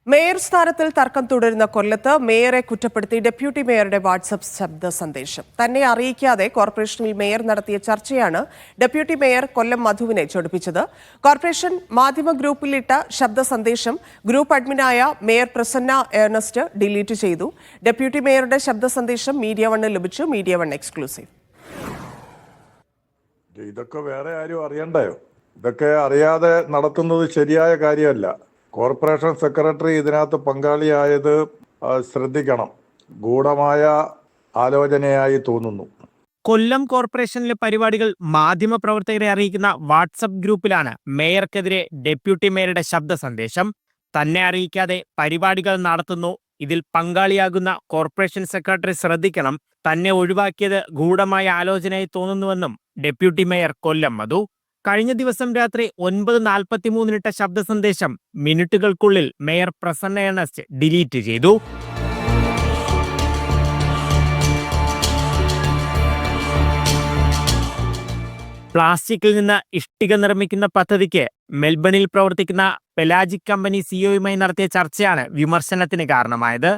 Mayor സ്ഥാനത്തിൽ തർക്കം തുടരുന്ന കൊല്ലത്ത് മേയറെ കുറ്റപ്പെടുത്തി ഡെപ്യൂട്ടി മേയറുടെ വാട്സ്ആപ്പ് ശബ്ദ സന്ദേശം. തന്നെ അറിയിക്കാതെ കോർപ്പറേഷനിൽ മേയർ നടത്തിയ ചർച്ചയാണ് ഡെപ്യൂട്ടി മേയർ കൊല്ലം മധുവിനെ ചൊടിപ്പിച്ചത്. കോർപ്പറേഷൻ മാധ്യമ ഗ്രൂപ്പിലിട്ട ശബ്ദ സന്ദേശം ഗ്രൂപ്പ് അഡ്മിനായ മേയർ പ്രസന്ന ഏർണസ്റ്റ് ഡിലീറ്റ് ചെയ്തു. ഡെപ്യൂട്ടി മേയറുടെ ശബ്ദ സന്ദേശം മീഡിയ വണ്ണിന് ലഭിച്ചു. Media one exclusive. ഇതൊക്കെ വേറെ ആരും അറിയണ്ടായോ? ഇതൊക്കെ അറിയാതെ നടത്തുന്നത് ശരിയായ കാര്യമല്ല. കോർപ്പറേഷൻ സെക്രട്ടറി ഇതിനകത്ത് പങ്കാളിയായത് ശ്രദ്ധിക്കണം. ഗൂഢമായ ആലോചനയായി തോന്നുന്നു. കൊല്ലം കോർപ്പറേഷനിലെ പരിപാടികൾ മാധ്യമപ്രവർത്തകരെ അറിയിക്കുന്ന വാട്സപ്പ് ഗ്രൂപ്പിലാണ് മേയർക്കെതിരെ ഡെപ്യൂട്ടി മേയറുടെ ശബ്ദ സന്ദേശം. തന്നെ അറിയിക്കാതെ പരിപാടികൾ നടത്തുന്നു, ഇതിൽ പങ്കാളിയാകുന്ന കോർപ്പറേഷൻ സെക്രട്ടറി ശ്രദ്ധിക്കണം, തന്നെ ഒഴിവാക്കിയത് ഗൂഢമായ ആലോചനയായി തോന്നുന്നുവെന്നും ഡെപ്യൂട്ടി മേയർ കൊല്ലം മധു കഴിഞ്ഞ ദിവസം രാത്രി 9:43 ശബ്ദ സന്ദേശം മിനിറ്റുകൾക്കുള്ളിൽ മേയർ പ്രസന്ന ഏർണസ്റ്റ് ഡിലീറ്റ് ചെയ്തു. പ്ലാസ്റ്റിക്കിൽ നിന്ന് ഇഷ്ടിക നിർമ്മിക്കുന്ന പദ്ധതിക്ക് മെൽബണിൽ പ്രവർത്തിക്കുന്ന പെലാജിക് കമ്പനി സിഇഒയുമായി നടത്തിയ ചർച്ചയാണ് വിമർശനത്തിന് കാരണമായത്.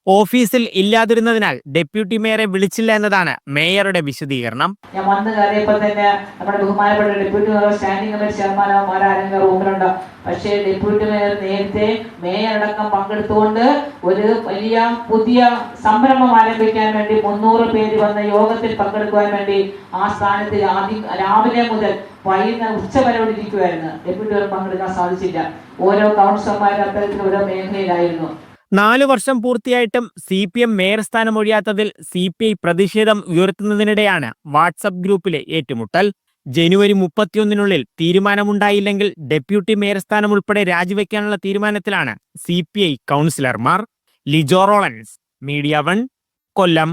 ഓഫീസിൽ ഇല്ലാതിരുന്നതിനാൽ ഡെപ്യൂട്ടി മേയറെ വിളിച്ചില്ല എന്നതാണ് മേയറുടെ വിശദീകരണം. ഞാൻ വന്ന് കയറിയപ്പോൾ തന്നെ നമ്മുടെ ബഹുമാനപ്പെട്ട ഡെപ്യൂട്ടി മേയർ സ്റ്റാൻഡിംഗ് കമ്മിറ്റി ചെയർമാൻമാരാരെങ്കിലും റൂമിലുണ്ട്. പക്ഷേ ഡെപ്യൂട്ടി മേയർ നേരത്തെ മേയറടക്കം പങ്കെടുത്തുകൊണ്ട് ഒരു വലിയ പുതിയ സംരംഭം ആരംഭിക്കാൻ വേണ്ടി 300 പേര് വന്ന യോഗത്തിൽ പങ്കെടുക്കുവാൻ വേണ്ടി ആ സ്ഥാനത്ത് ആദ്യം രാവിലെ മുതൽ വൈകുന്നേരം ഉച്ചവരെ ഇരിക്കുമായിരുന്നു. ഡെപ്യൂട്ടി മേയർ പങ്കെടുക്കാൻ സാധിച്ചില്ല. ഓരോ കൗൺസിലർമാരും അത്തരത്തിൽ ഓരോ മേഖലയിലായിരുന്നു. 4 വർഷം പൂർത്തിയായിട്ടും CPM മേയർ സ്ഥാനം ഒഴിയാത്തതിൽ CPI പ്രതിഷേധം ഉയർത്തുന്നതിനിടെയാണ് വാട്സപ്പ് ഗ്രൂപ്പിലെ ഏറ്റുമുട്ടൽ. ജനുവരി 31 തീരുമാനമുണ്ടായില്ലെങ്കിൽ ഡെപ്യൂട്ടി മേയർ സ്ഥാനം ഉൾപ്പെടെ രാജിവെക്കാനുള്ള തീരുമാനത്തിലാണ് CPI കൗൺസിലർമാർ. ലിജോ റോളൻസ്, മീഡിയ വൺ, കൊല്ലം.